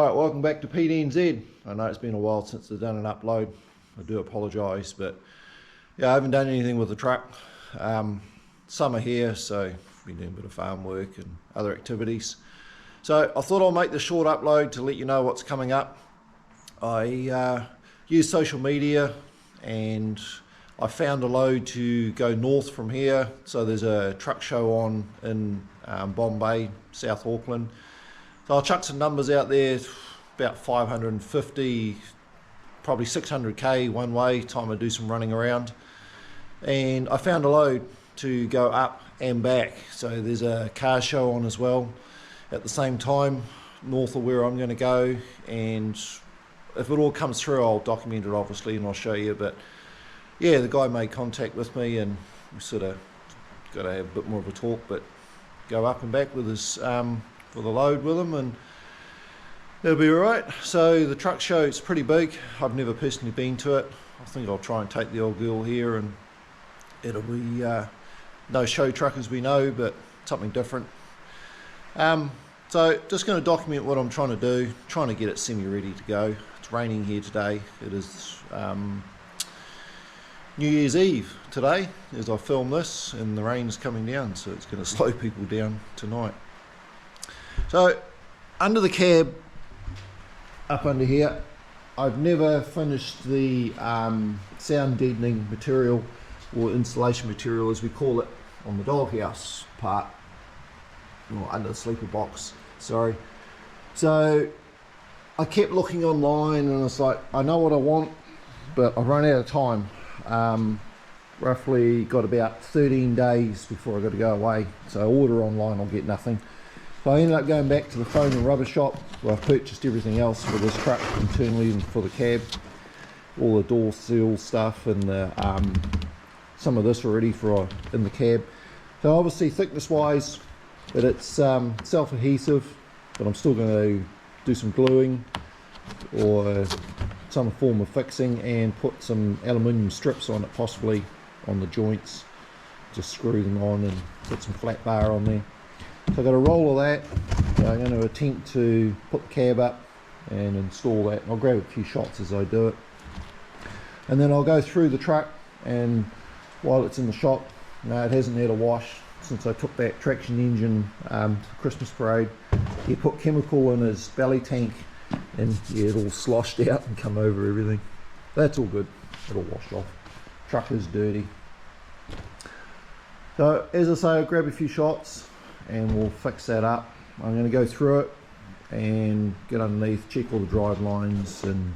Right, welcome back to PDNZ. I know it's been a while since I've done an upload. I do apologise, but yeah, I haven't done anything with the truck. Summer here, so been doing a bit of farm work and other activities. So I thought I'll make the short upload to let you know what's coming up. I use social media and I found a load to go north from here. So there's a truck show on in Bombay, South Auckland. So I'll chuck some numbers out there, about 550, probably 600k one way, time I do some running around. And I found a load to go up and back. So there's a car show on as well at the same time, north of where I'm going to go. And if it all comes through, I'll document it obviously and I'll show you. But yeah, the guy made contact with me and we sort of got to have a bit more of a talk, but go up and back with his for the load with him, and it'll be alright. So the truck show is pretty big. I've never personally been to it. I think I'll try and take the old girl here, and it'll be no show truck as we know, but something different. So just going to document what I'm trying to do, trying to get it semi-ready to go. It's raining here today. It is New Year's Eve today as I film this, and the rain's coming down, so it's going to slow people down tonight. So under the cab, up under here, I've never finished the sound deadening material, or insulation material as we call it, on the doghouse part, or under the sleeper box, sorry. So I kept looking online and it's like, I know what I want, but I've run out of time. Roughly got about 13 days before I got to go away, so I order online, I'll get nothing. So I ended up going back to the foam and rubber shop where I've purchased everything else for this truck internally and for the cab, all the door seal stuff and the, some of this already for in the cab. So obviously thickness wise, but it's self-adhesive, but I'm still going to do some gluing or some form of fixing and put some aluminium strips on it, possibly on the joints, just screw them on and put some flat bar on there. So I've got a roll of that. I'm going to attempt to put the cab up and install that. I'll grab a few shots as I do it, and then I'll go through the truck, and while it's in the shop, it hasn't had a wash since I took that traction engine to Christmas parade. He put chemical in his belly tank and yeah, it all sloshed out and come over everything. That's all good, it'll wash off. Truck is dirty. So as I say, I'll grab a few shots and we'll fix that up. I'm going to go through it and get underneath, check all the drive lines and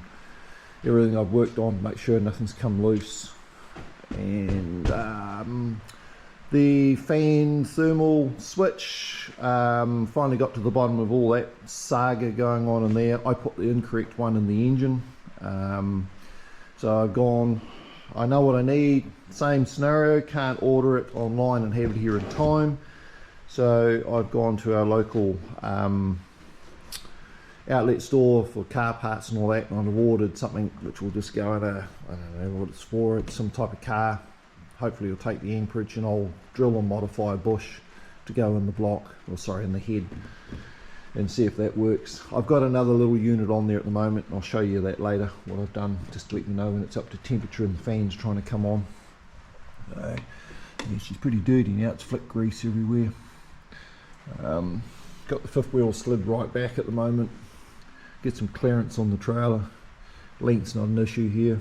everything I've worked on, make sure nothing's come loose. And the fan thermal switch, finally got to the bottom of all that saga going on in there. I put the incorrect one in the engine. So I've gone, I know what I need, same scenario, can't order it online and have it here in time. So I've gone to our local outlet store for car parts and all that, and I've ordered something which will just go in a, I don't know what it's for, it's some type of car. Hopefully it'll take the amperage, and I'll drill and modify a bush to go in the block, or sorry, in the head, and see if that works. I've got another little unit on there at the moment, and I'll show you that later, what I've done, just to let you know when it's up to temperature and the fan's trying to come on. Yeah, she's pretty dirty now, it's flick grease everywhere. Got the fifth wheel slid right back at the moment. Get some clearance on the trailer. Length's not an issue here.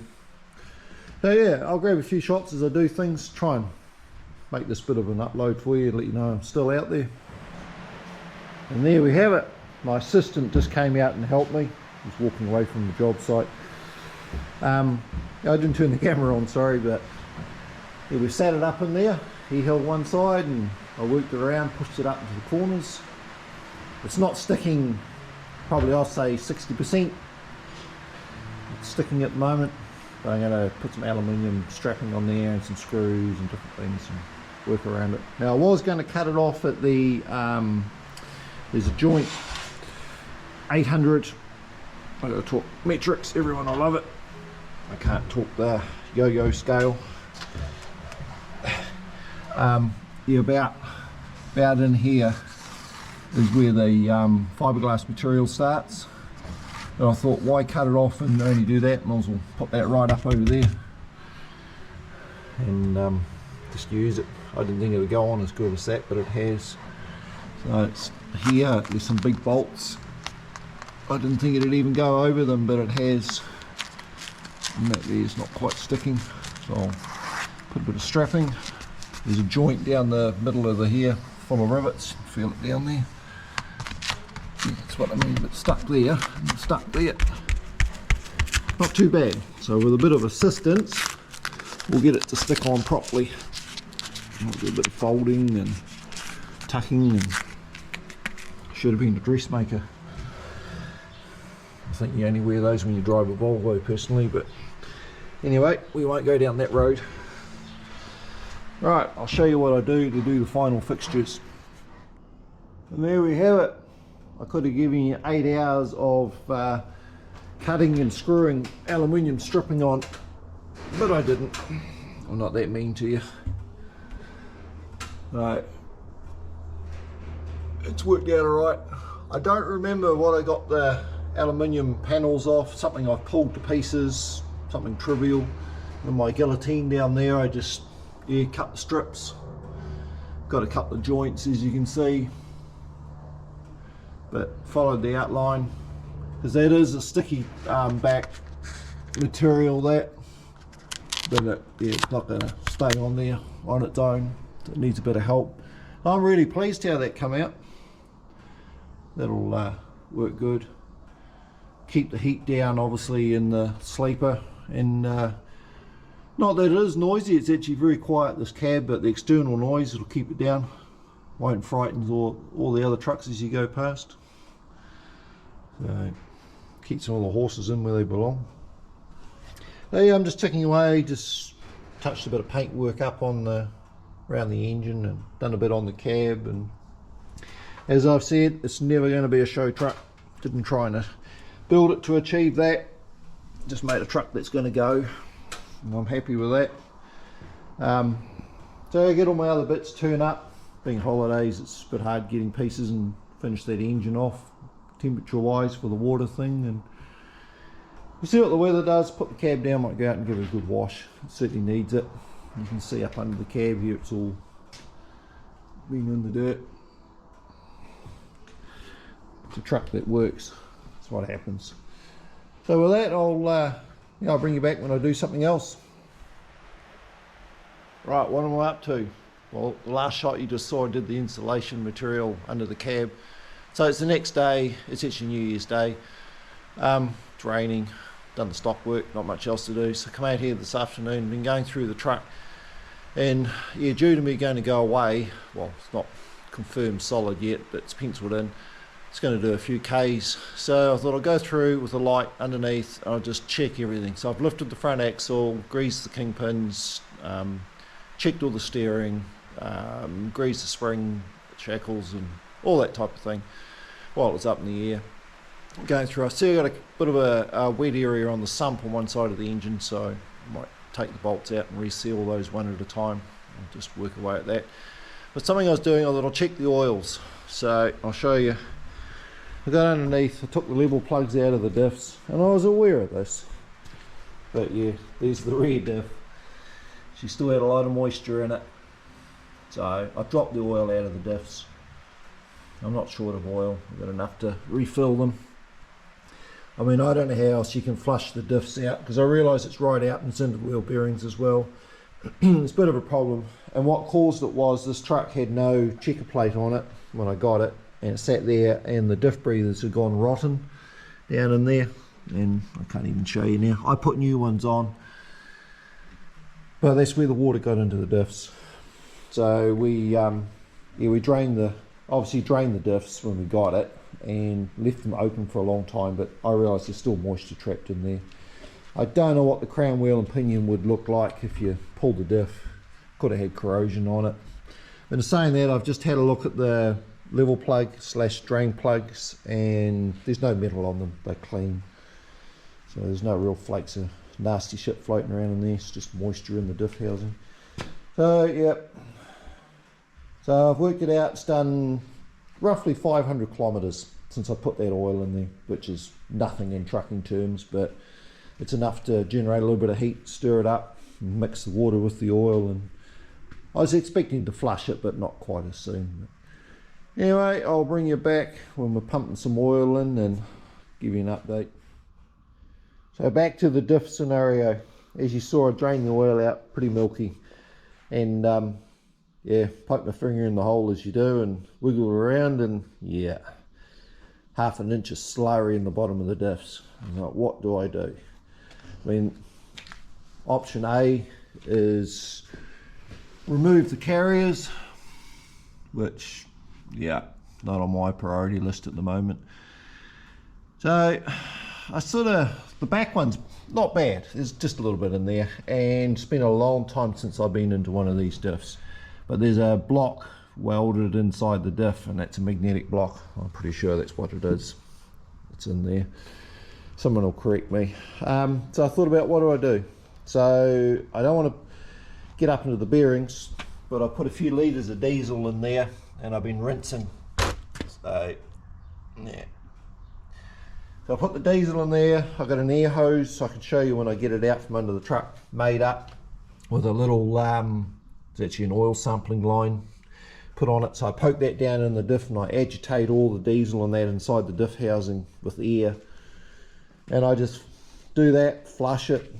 So yeah, I'll grab a few shots as I do things, try and make this bit of an upload for you, let you know I'm still out there. And there we have it. My assistant just came out and helped me. He's walking away from the job site. I didn't turn the camera on, sorry, but yeah, we sat it up in there. He held one side and I worked it around, pushed it up into the corners. It's not sticking, probably I'll say 60%. It's sticking at the moment. But I'm going to put some aluminium strapping on there and some screws and different things and work around it. Now I was going to cut it off at the, there's a joint 800. I've got to talk metrics, everyone will love it. I can't talk the yo-yo scale. Yeah, about in here is where the fiberglass material starts. And I thought, why cut it off and only do that? Might as well put that right up over there and just use it. I didn't think it would go on as good as that, but it has. So it's here, there's some big bolts. I didn't think it'd even go over them, but it has. And that there's not quite sticking. So I'll put a bit of strapping. There's a joint down the middle of the here full of rivets. Feel it down there. Yeah, that's what I mean, but stuck there and stuck there. Not too bad. So with a bit of assistance, we'll get it to stick on properly. We'll do a bit of folding and tucking, and should have been a dressmaker. I think you only wear those when you drive a Volvo personally, but anyway, we won't go down that road. Right, I'll show you what I do to do the final fixtures. And there we have it. I could have given you 8 hours of cutting and screwing aluminium stripping on, but I didn't. I'm not that mean to you. Right, it's worked out alright. I don't remember what I got the aluminium panels off. Something I pulled to pieces, something trivial. And my guillotine down there, I just cut the strips. Got a couple of joints, as you can see, but followed the outline, because that is a sticky back material, that, but it's not going to stay on there on its own. It needs a bit of help. I'm really pleased how that come out. That'll work good. Keep the heat down obviously in the sleeper, and not that it is noisy, it's actually very quiet, this cab, but the external noise, it'll keep it down. Won't frighten all the other trucks as you go past. So keeps all the horses in where they belong. There, I'm just ticking away, just touched a bit of paint work up on the around the engine and done a bit on the cab, and as I've said, it's never going to be a show truck. Didn't try and build it to achieve that, just made a truck that's going to go, and I'm happy with that. So I get all my other bits turn up. Being holidays, it's a bit hard getting pieces and finish that engine off temperature wise for the water thing, and we'll see what the weather does. Put the cab down, might go out and give it a good wash. It certainly needs it. You can see up under the cab here, it's all been in the dirt. It's a truck that works. That's what happens. So with that, I'll bring you back when I do something else. Right, what am I up to? Well, the last shot you just saw, I did the insulation material under the cab. So it's the next day. It's actually New Year's Day. It's raining. Done the stock work. Not much else to do. So come out here this afternoon. Been going through the truck, and yeah, due to me going to go away. Well, it's not confirmed solid yet, but it's penciled in. It's going to do a few Ks, so I thought I'll go through with the light underneath and I'll just check everything. So I've lifted the front axle, greased the kingpins, checked all the steering, greased the spring shackles and all that type of thing while it's up in the air. Going through, I see I got a bit of a wet area on the sump on one side of the engine, so I might take the bolts out and reseal those one at a time and just work away at that. But something I was doing, I thought I'll check the oils, so I'll show you. I got underneath, I took the level plugs out of the diffs, and I was aware of this, but yeah, there's the rear diff. She still had a lot of moisture in it, so I dropped the oil out of the diffs. I'm not short of oil, I've got enough to refill them. I mean, I don't know how else you can flush the diffs out, because I realise it's right out and it's into the wheel bearings as well. It's a bit of a problem, and what caused it was this truck had no checker plate on it when I got it, and it sat there, and the diff breathers had gone rotten down in there, and I can't even show you now. I put new ones on, but that's where the water got into the diffs. So we obviously drained the diffs when we got it and left them open for a long time, but I realised there's still moisture trapped in there. I don't know what the crown wheel and pinion would look like if you pulled the diff. Could have had corrosion on it. And in saying that, I've just had a look at the level plug / drain plugs, and there's no metal on them, they're clean. So there's no real flakes of nasty shit floating around in there, it's just moisture in the diff housing. So yep, so I've worked it out, it's done roughly 500 kilometres since I put that oil in there, which is nothing in trucking terms, but it's enough to generate a little bit of heat, stir it up, and mix the water with the oil. And I was expecting to flush it, but not quite as soon. Anyway, I'll bring you back when we're pumping some oil in and give you an update. So back to the diff scenario. As you saw, I drained the oil out, pretty milky. And yeah, poke my finger in the hole as you do and wiggle around, and yeah, half an inch of slurry in the bottom of the diffs. I'm like, what do I do? I mean, option A is remove the carriers, which, yeah, not on my priority list at the moment. So the back one's not bad, there's just a little bit in there, and it's been a long time since I've been into one of these diffs. But there's a block welded inside the diff, and that's a magnetic block. I'm pretty sure that's what it is. It's in there. Someone will correct me. So I thought about, what do I do? So I don't want to get up into the bearings, but I put a few litres of diesel in there, and I've been rinsing. So yeah. So I put the diesel in there. I've got an air hose, so I can show you when I get it out from under the truck, made up with a little it's actually an oil sampling line put on it. So I poke that down in the diff, and I agitate all the diesel and that inside the diff housing with air, and I just do that, flush it,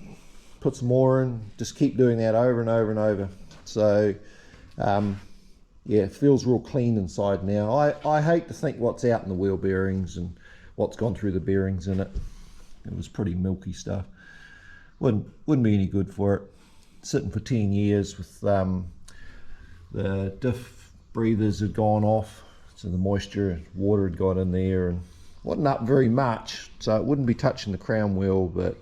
put some more in, just keep doing that over and over and over. So yeah, it feels real clean inside now. I hate to think what's out in the wheel bearings and what's gone through the bearings in it. It was pretty milky stuff. Wouldn't be any good for it. Sitting for 10 years with the diff breathers had gone off, so the moisture, water had got in there, and wasn't up very much, so it wouldn't be touching the crown wheel, but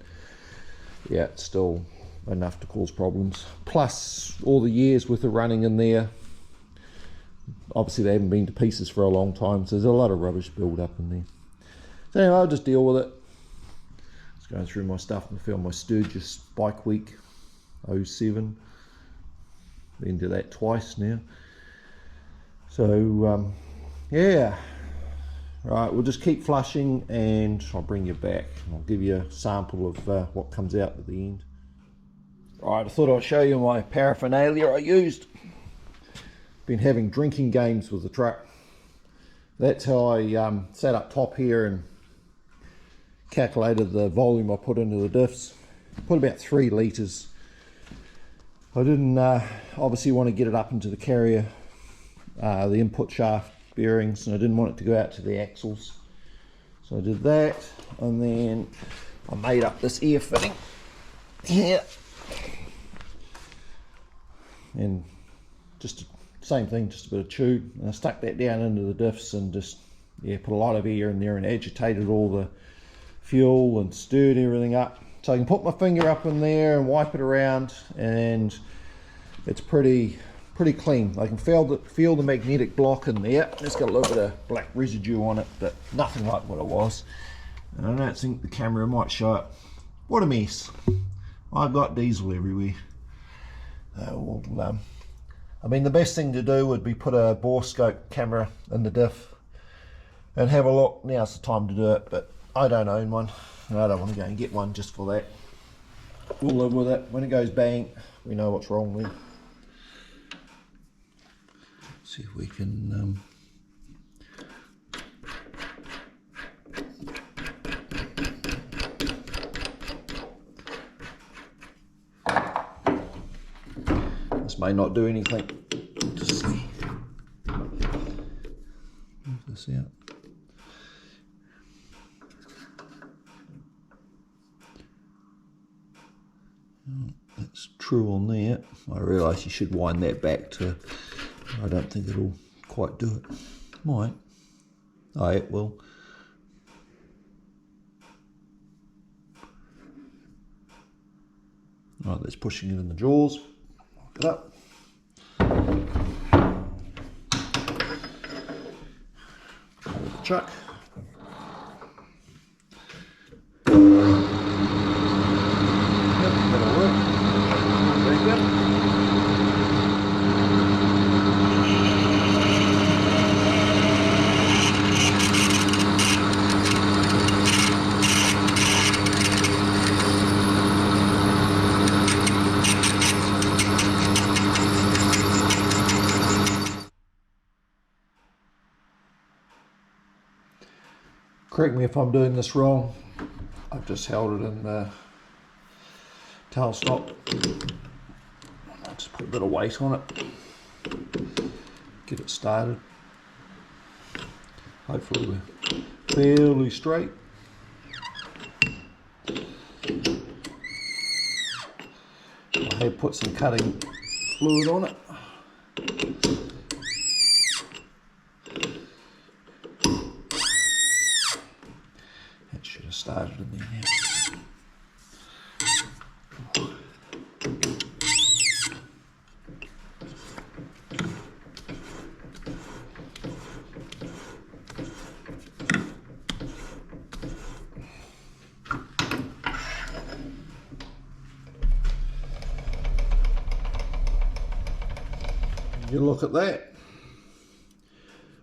yeah, it's still enough to cause problems. Plus all the years with the running in there, obviously they haven't been to pieces for a long time, so there's a lot of rubbish build up in there. So anyway, I'll just deal with it. Just going through my stuff and found my Sturgis Bike Week 07. Been to that twice now. So yeah, right, we'll just keep flushing, and I'll bring you back. I'll give you a sample of what comes out at the end. Right, I thought I'd show you my paraphernalia I used. Been having drinking games with the truck. That's how I sat up top here and calculated the volume I put into the diffs. Put about 3 litres. I didn't obviously want to get it up into the carrier, the input shaft bearings, and I didn't want it to go out to the axles. So I did that, and then I made up this air fitting here. And just same thing, just a bit of tube. And I stuck that down into the diffs and just, yeah, put a lot of air in there and agitated all the fuel and stirred everything up. So I can put my finger up in there and wipe it around, and it's pretty clean. I can feel the magnetic block in there. It's got a little bit of black residue on it, but nothing like what it was. And I don't think the camera might show it. What a mess. I've got diesel everywhere. I mean, the best thing to do would be put a bore scope camera in the diff and have a look. Now's the time to do it, but I don't own one, and I don't want to go and get one just for that. We'll live with it. When it goes bang, we know what's wrong with it. See if we can this may not do anything. Just see. Move this out. That's true on there. I realise you should wind that back to. I don't think it'll quite do it. Might. Oh, it will. Right, that's pushing it in the jaws. Lock it up. Chuck. Yep, that'll work. Very good. Correct me if I'm doing this wrong. I've just held it in the tailstock. I'll just put a bit of weight on it, get it started. Hopefully we're fairly straight. I have put some cutting fluid on it. That should have started in there now. You look at that.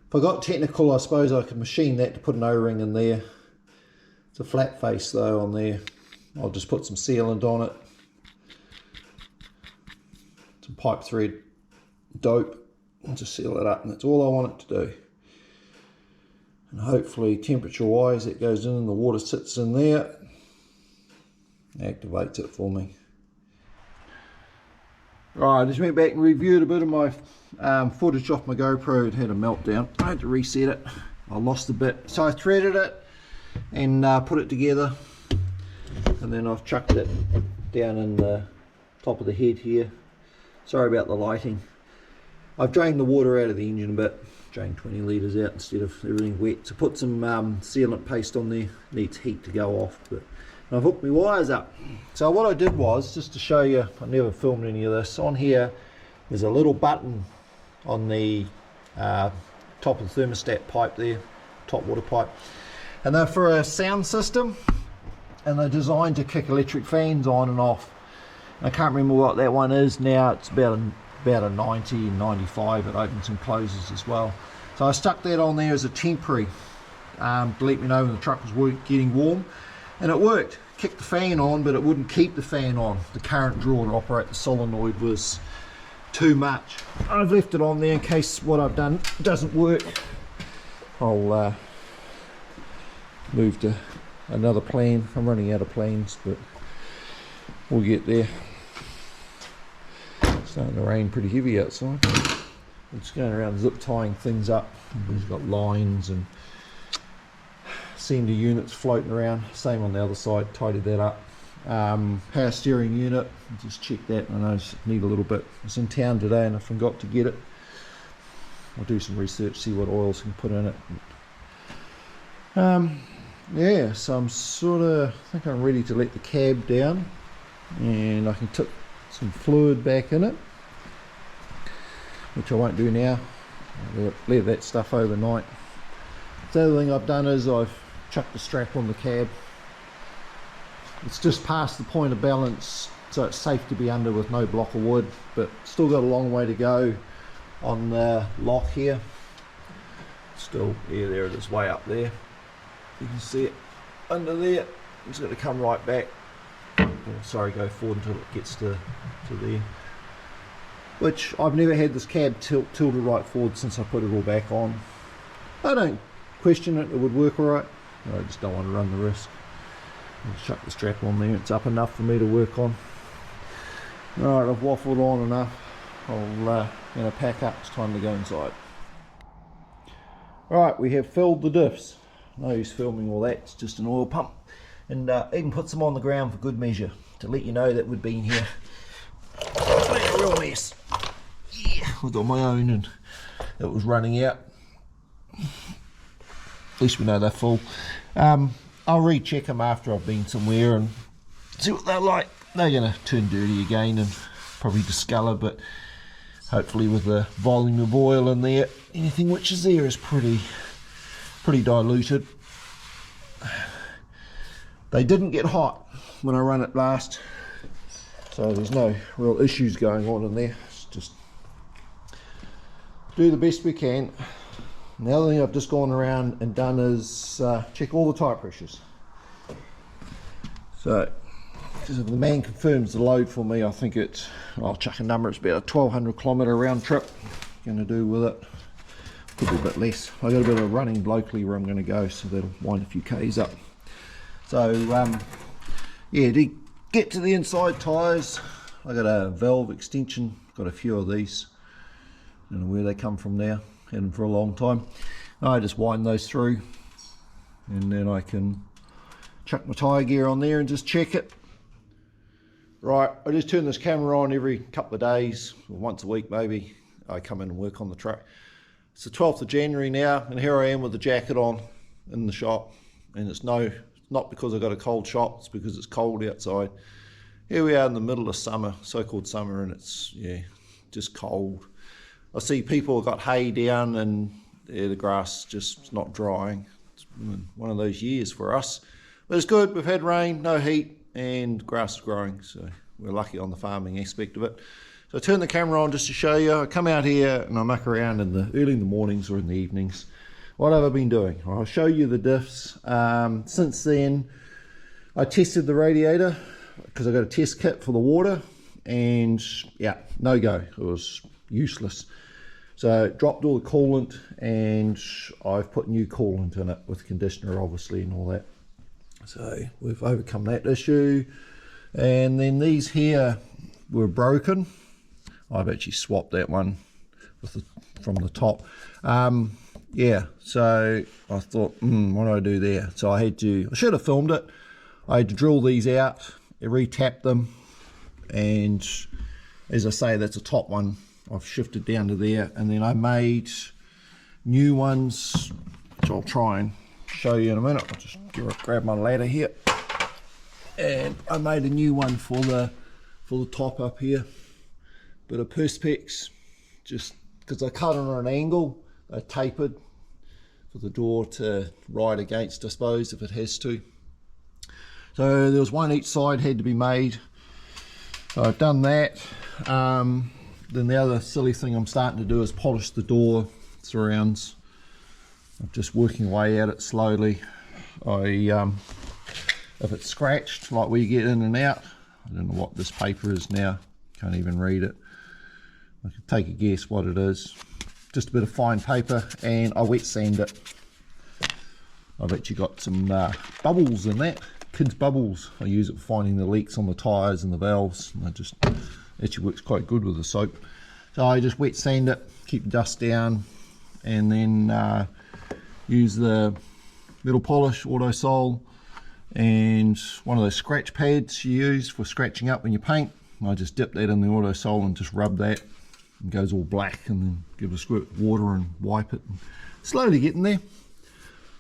If I got technical, I suppose I could machine that to put an O-ring in there. It's a flat face though on there. I'll just put some sealant on it. Some pipe thread dope. I'll just seal it up, and that's all I want it to do. And hopefully temperature wise it goes in and the water sits in there. Activates it for me. Right, I just went back and reviewed a bit of my footage off my GoPro. It had a meltdown. I had to reset it. I lost a bit. So I threaded it and put it together. And then I've chucked it down in the top of the head here. Sorry about the lighting. I've drained the water out of the engine a bit. Drained 20 litres out instead of everything wet. So put some sealant paste on there. Needs heat to go off. But I've hooked my wires up. So what I did was, just to show you, I never filmed any of this, on here there's a little button on the top of the thermostat pipe there, top water pipe, and they're for a sound system, and they're designed to kick electric fans on and off. I can't remember what that one is now. It's about a 90 and 95. It opens and closes as well. So I stuck that on there as a temporary to let me know when the truck was getting warm. And it worked. Kicked the fan on, but it wouldn't keep the fan on. The current draw to operate the solenoid was too much. I've left it on there in case what I've done doesn't work. I'll move to another plan. I'm running out of plans, but we'll get there. It's starting to rain pretty heavy outside. I'm just going around zip tying things up. We've got lines and sender units floating around. Same on the other side, tidied that up. Power steering unit, just check that. I know I need a little bit. I was in town today and I forgot to get it. I'll do some research, see what oils can put in it. Yeah, so I'm I think I'm ready to let the cab down, and I can tip some fluid back in it, which I won't do now. I'll let that stuff overnight. The other thing I've done is I've chucked the strap on the cab. It's just past the point of balance, so it's safe to be under with no block of wood, but still got a long way to go on the lock here. Still, yeah, there it is, way up there. You can see it under there. It's going to come right back. Oh, sorry, go forward until it gets to there. Which I've never had this cab tilted right forward since I put it all back on. I don't question it would work alright. I just don't want to run the risk. I'll chuck the strap on there. It's up enough for me to work on. Alright, I've waffled on enough. I'll gonna pack up. It's time to go inside. Alright, we have filled the diffs. No use filming all that. It's just an oil pump, and even puts them on the ground for good measure to let you know that we've been here. It's been a real mess. Yeah, I got my own and it was running out. At least we know they're full. I'll recheck them after I've been somewhere and see what they're like. They're going to turn dirty again and probably discolour, but hopefully with the volume of oil in there, anything which is there is pretty diluted. They didn't get hot when I run it last, so there's no real issues going on in there. It's just do the best we can. The other thing I've just gone around and done is check all the tyre pressures. So, because if the man confirms the load for me, I think I'll chuck a number, it's about a 1200 kilometre round trip. Going to do with it could be a bit less. I got a bit of running locally where I'm going to go, so that'll wind a few k's up. So yeah, to get to the inside tyres, I got a valve extension, got a few of these. Don't know where they come from now, had them for a long time. I just wind those through, and then I can chuck my tyre gear on there and just check it. Right, I just turn this camera on every couple of days, or once a week maybe. I come in and work on the truck. It's the 12th of January now, and here I am with the jacket on in the shop, and it's not because I got a cold shop, it's because it's cold outside. Here we are in the middle of summer, so-called summer, and it's, yeah, just cold. I see people have got hay down, and the grass just not drying. It's been one of those years for us. But it's good, we've had rain, no heat, and grass is growing, so we're lucky on the farming aspect of it. So I turn the camera on just to show you. I come out here and I muck around early in the mornings or in the evenings. What have I been doing? I'll show you the diffs. Since then, I tested the radiator because I got a test kit for the water, and yeah, no go. It was useless. So it dropped all the coolant, and I've put new coolant in it with conditioner obviously and all that. So we've overcome that issue. And then these here were broken. I've actually swapped that one from the top. Yeah, so I thought, what do I do there? So I should have filmed it. I had to drill these out, re-tap them, and as I say, that's a top one. I've shifted down to there, and then I made new ones, which I'll try and show you in a minute. I'll just grab my ladder here, and I made a new one for the top up here. Bit of perspex, just because I cut on an angle, I tapered for the door to ride against, I suppose, if it has to. So there was one each side had to be made. So I've done that. Then the other silly thing I'm starting to do is polish the door surrounds. I'm just working away at it slowly. If it's scratched, like where you get in and out, I don't know what this paper is now, can't even read it. I can take a guess what it is. Just a bit of fine paper, and I wet sand it. I've actually got some bubbles in that, kids bubbles. I use it for finding the leaks on the tyres and the valves, and actually works quite good with the soap. So I just wet sand it, keep the dust down, and then use the metal polish, auto sol, and one of those scratch pads you use for scratching up when you paint. I just dip that in the auto sol and just rub that. It goes all black, and then give it a squirt of water and wipe it. And slowly getting there.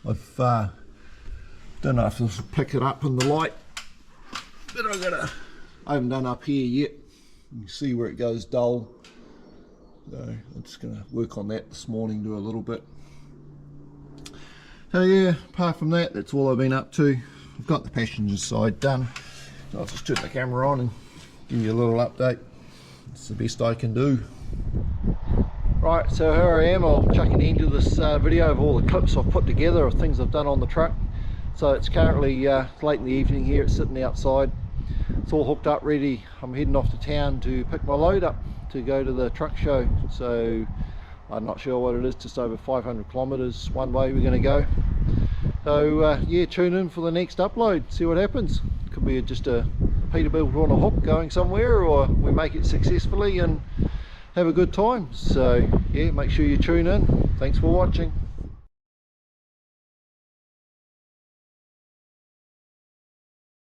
I've don't know if this will pick it up in the light, but I haven't done up here yet. You can see where it goes dull. So I'm just going to work on that this morning, do a little bit. So yeah, apart from that, that's all I've been up to. I've got the passenger side done. So I'll just turn the camera on and give you a little update. It's the best I can do. Right, so here I am. I'll chuck an end to this video of all the clips I've put together of things I've done on the truck. So it's currently late in the evening here. It's sitting outside. It's all hooked up, ready. I'm heading off to town to pick my load up to go to the truck show. So I'm not sure what it is, just over 500 kilometers one way we're going to go. So yeah, tune in for the next upload, see what happens. Could be just a Peterbilt on a hook going somewhere, or we make it successfully and have a good time. So yeah, make sure you tune in. Thanks for watching.